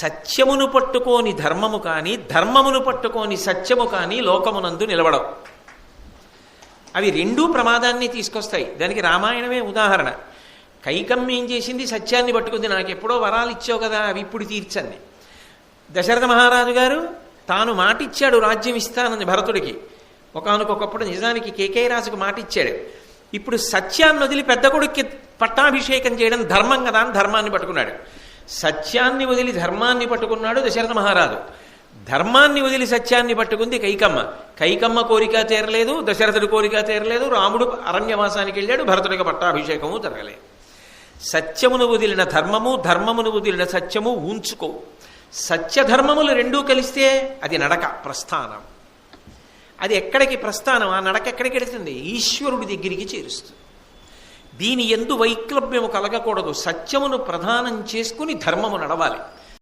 సత్యమును పట్టుకోని ధర్మము కానీ ధర్మమును పట్టుకోని సత్యము కానీ లోకమునందు నిలబడవు. అవి రెండూ ప్రమాదాన్ని తీసుకొస్తాయి. దానికి రామాయణమే ఉదాహరణ. కైకమ్మ ఏం చేసింది? సత్యాన్ని పట్టుకుంది. నాకు ఎప్పుడో వరాలు ఇచ్చావు కదా, అవి ఇప్పుడు తీర్చండి. దశరథ మహారాజు గారు తాను మాటిచ్చాడు రాజ్యం ఇస్తానని భరతుడికి. ఒకానొకప్పుడు నిజానికి కేకేయరాజుకు మాటిచ్చాడు. ఇప్పుడు సత్యాన్ని వదిలి పెద్ద కొడుక్కి పట్టాభిషేకం చేయడం ధర్మం కదా అని ధర్మాన్ని పట్టుకున్నాడు. సత్యాన్ని వదిలి ధర్మాన్ని పట్టుకున్నాడు దశరథ మహారాజు. ధర్మాన్ని వదిలి సత్యాన్ని పట్టుకుంది కైకమ్మ. కైకమ్మ కోరిక తీరలేదు, దశరథుడి కోరిక తీరలేదు. రాముడు అరణ్యవాసానికి వెళ్ళాడు, భరతుడికి పట్టాభిషేకము జరగలేదు. సత్యమును వదిలిన ధర్మము, ధర్మమును వదిలిన సత్యము ఉంచుకో. సత్యధర్మములు రెండూ కలిస్తే అది నడక, ప్రస్థానం. అది ఎక్కడికి ప్రస్థానం? ఆ నడక ఎక్కడికి వెళుతుంది? ఈశ్వరుడి దగ్గరికి చేరుస్తుంది. దీని యందు వైక్లభ్యము కలగకూడదు. సత్యమును ప్రధానం చేసుకుని ధర్మము నడవాలి.